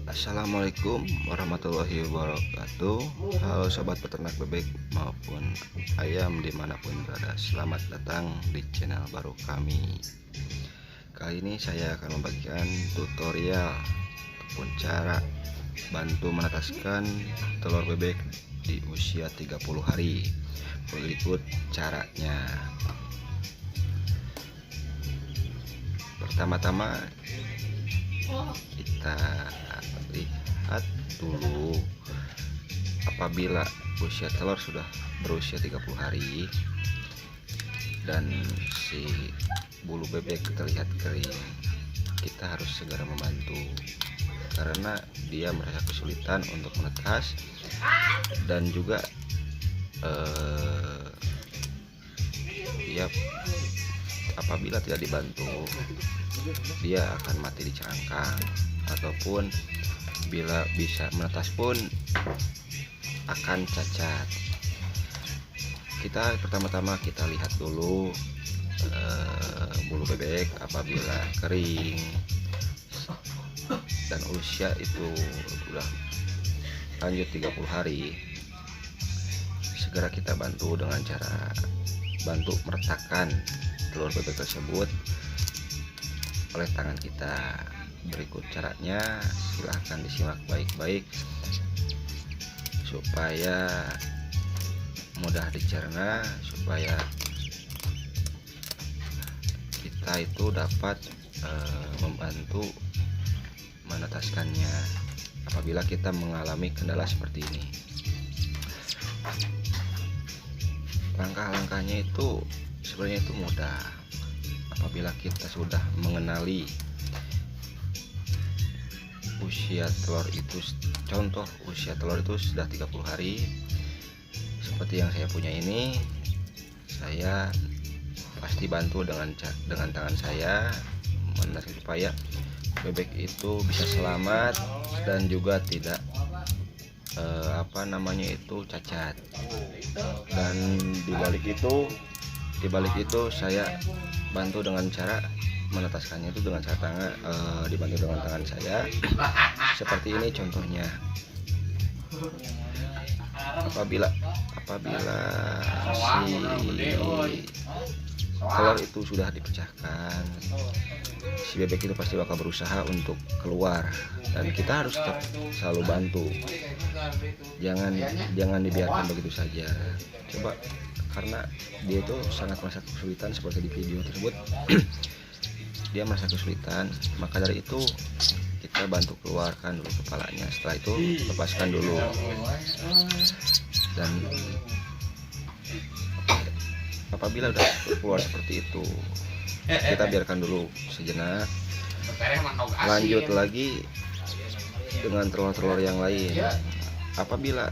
Assalamualaikum warahmatullahi wabarakatuh. Halo sobat peternak bebek maupun ayam dimanapun berada, selamat datang di channel baru kami. Kali ini saya akan membagikan tutorial ataupun cara bantu menetaskan telur bebek di usia 30 hari. Berikut caranya. Pertama-tama kita lihat dulu apabila usia telur sudah berusia 30 hari dan si bulu bebek terlihat kering, kita harus segera membantu karena dia merasa kesulitan untuk menetas dan juga dia apabila tidak dibantu dia akan mati di cangkang, ataupun bila bisa menetas pun akan cacat. Pertama-tama kita lihat dulu bulu bebek apabila kering dan usia itu sudah lanjut 30 hari, segera kita bantu dengan cara bantu meretakkan telur bebek tersebut oleh tangan kita. Berikut caranya, silahkan disimak baik-baik supaya mudah dicerna, supaya kita itu dapat membantu menetaskannya apabila kita mengalami kendala seperti ini. Langkah-langkahnya itu sebenarnya itu mudah apabila kita sudah mengenali usia telur itu. Contoh usia telur itu sudah 30 hari seperti yang saya punya ini, saya pasti bantu dengan tangan saya supaya bebek itu bisa selamat dan juga tidak cacat. Dan dibalik itu saya bantu dengan cara menetaskannya itu dengan cara tangan, dibantu dengan tangan saya seperti ini contohnya. Apabila si telur itu sudah dipecahkan, si bebek itu pasti bakal berusaha untuk keluar dan kita harus tetap selalu bantu. Jangan dibiarkan begitu saja. Coba, karena dia itu sangat merasa kesulitan seperti di video tersebut. Dia merasa kesulitan, maka dari itu kita bantu keluarkan dulu kepalanya. Setelah itu lepaskan dulu, dan apabila sudah keluar seperti itu, kita biarkan dulu sejenak. Lanjut lagi dengan telur-telur yang lain. Apabila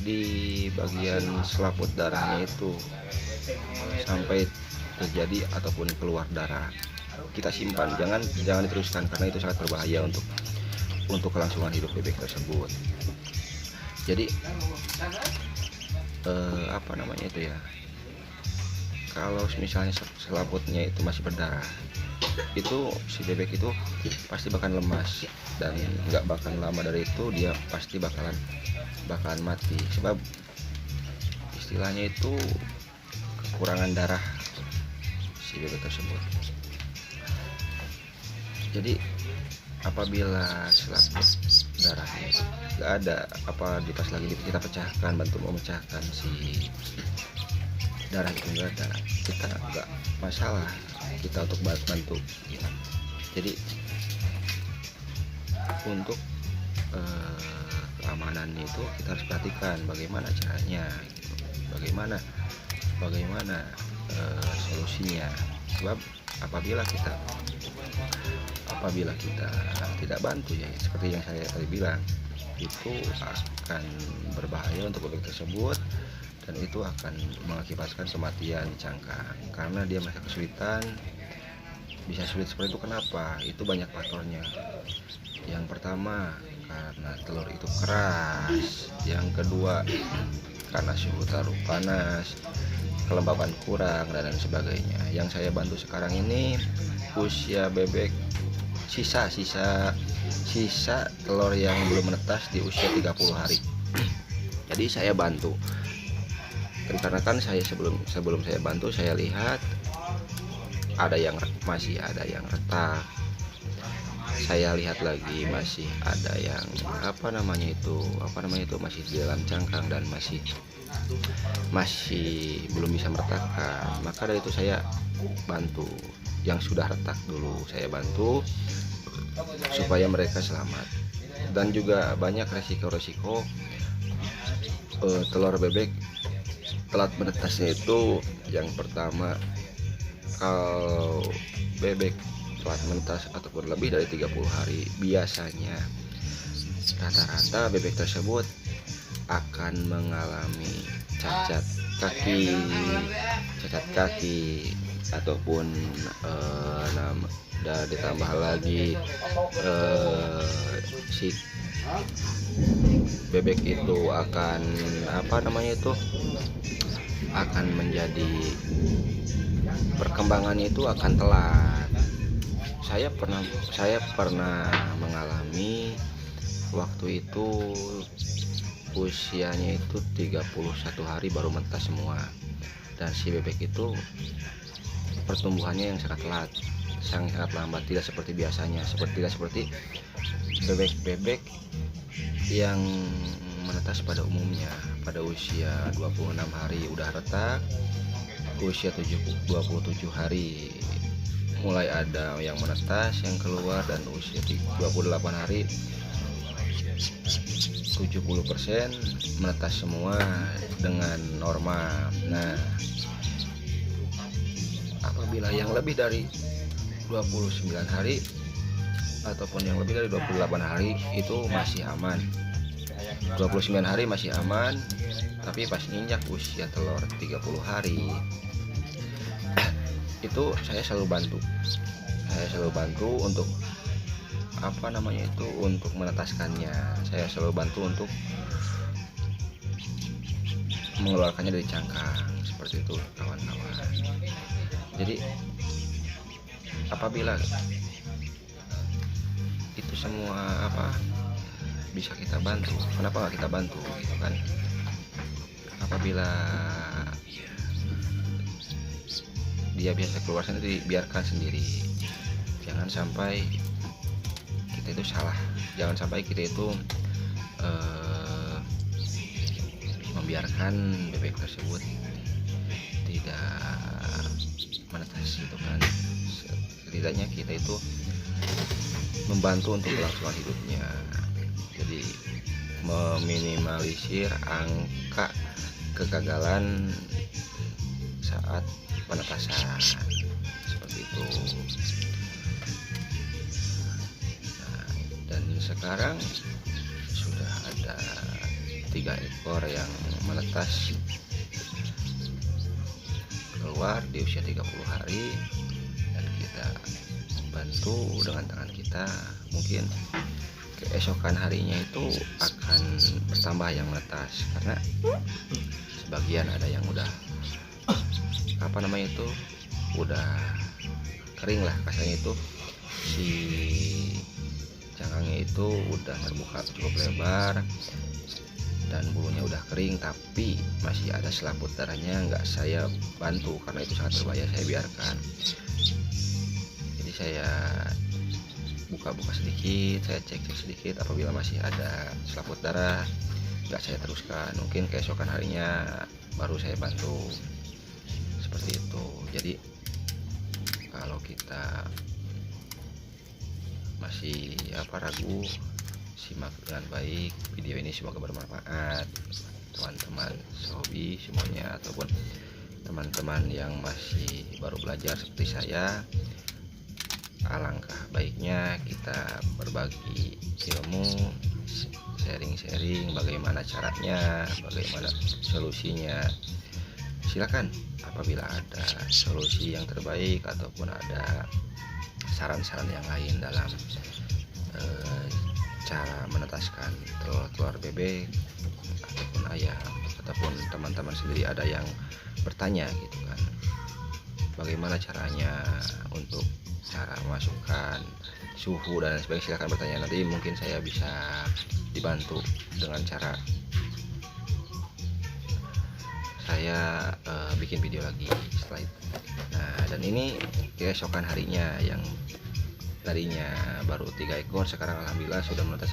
di bagian selaput darahnya itu sampai terjadi ataupun keluar darah, kita simpan, jangan diteruskan karena itu sangat berbahaya untuk kelangsungan hidup bebek tersebut. Jadi kalau misalnya selaputnya itu masih berdarah, itu si bebek itu pasti bakalan lemas dan nggak bakalan lama dari itu dia pasti bakalan mati, sebab istilahnya itu kekurangan darah si bebek tersebut. Jadi apabila selaput darahnya nggak ada, pas lagi kita pecahkan, bantu memecahkan si darah itu nggak ada, kita nggak masalah kita untuk bantu. Jadi untuk keamanannya itu kita harus perhatikan bagaimana caranya, bagaimana solusinya. Sebab apabila kita tidak bantu, ya seperti yang saya tadi bilang, itu akan berbahaya untuk bebek tersebut dan itu akan mengakibatkan kematian di cangkang karena dia masih kesulitan. Bisa sulit seperti itu kenapa? Itu banyak faktornya. Yang pertama, karena telur itu keras. Yang kedua, karena suhu taruh panas, kelembapan kurang, dan lain sebagainya. Yang saya bantu sekarang ini usia bebek sisa telur yang belum menetas di usia 30 hari. Jadi saya bantu, karena kan saya sebelum saya bantu, saya lihat masih ada yang retak. Saya lihat lagi masih ada yang masih di dalam cangkang dan masih belum bisa meretakkan. Maka dari itu saya bantu yang sudah retak dulu, saya bantu supaya mereka selamat. Dan juga banyak resiko-resiko telur bebek telat menetasnya itu. Yang pertama, kalau bebek telat menetas ataupun lebih dari 30 hari, biasanya rata-rata bebek tersebut akan mengalami cacat kaki ataupun dan ditambah lagi si bebek itu akan akan menjadi perkembangannya itu akan telat. Saya pernah mengalami waktu itu usianya itu 31 hari baru menetas semua, dan si bebek itu pertumbuhannya yang sangat lambat, tidak seperti biasanya, tidak seperti bebek-bebek yang menetas pada umumnya. Pada usia 26 hari udah retak, usia 27 hari mulai ada yang menetas yang keluar, dan usia 28 hari 70% menetas semua dengan normal. Nah, apabila yang lebih dari 29 hari ataupun yang lebih dari 28 hari itu masih aman. 29 hari masih aman, tapi pas injak usia telur 30 hari itu saya selalu bantu untuk untuk menetaskannya. Saya selalu bantu untuk mengeluarkannya dari cangkang, seperti itu kawan-kawan. Jadi apabila itu semua bisa kita bantu, kenapa nggak kita bantu gitu kan? Apabila dia biasa keluar sendiri, biarkan sendiri. Jangan sampai kita itu salah, jangan sampai kita itu membiarkan bebek tersebut tidak menetas gitu kan. Setidaknya kita itu membantu untuk kelangsungan hidupnya, jadi meminimalisir angka kegagalan saat penetasan, seperti itu. Nah, dan sekarang sudah ada 3 ekor yang menetas keluar di usia 30 hari, dan kita bantu dengan tangan kita. Mungkin keesokan harinya itu akan bertambah yang menetas, karena sebagian ada yang udah udah kering lah kasarnya, itu si cangkangnya itu udah terbuka cukup lebar dan bulunya udah kering, tapi masih ada selaput darahnya. Nggak saya bantu karena itu sangat berbahaya, saya biarkan. Jadi saya buka-buka sedikit, saya cek sedikit, apabila masih ada selaput darah nggak saya teruskan. Mungkin keesokan harinya baru saya bantu, seperti itu. Jadi kalau kita masih ragu, simak dengan baik video ini, semoga bermanfaat teman-teman hobi semuanya, ataupun teman-teman yang masih baru belajar seperti saya. Alangkah baiknya kita berbagi ilmu, sharing-sharing bagaimana caranya, bagaimana solusinya. Silakan apabila ada solusi yang terbaik ataupun ada saran-saran yang lain dalam cara menetaskan telur bebek ataupun ayam, ataupun teman-teman sendiri ada yang bertanya gitu kan, bagaimana caranya untuk cara memasukkan suhu dan sebagainya, silahkan bertanya, nanti mungkin saya bisa dibantu dengan cara saya bikin video lagi setelah itu. Nah, dan ini keesokan harinya, yang tadinya baru 3 ekor sekarang alhamdulillah sudah menetas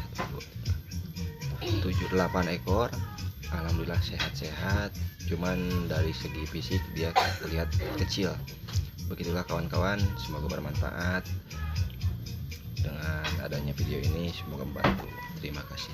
7-8 ekor. Alhamdulillah sehat-sehat, cuman dari segi fisik dia terlihat kecil. Begitulah kawan-kawan, semoga bermanfaat dengan adanya video ini, semoga membantu. Terima kasih.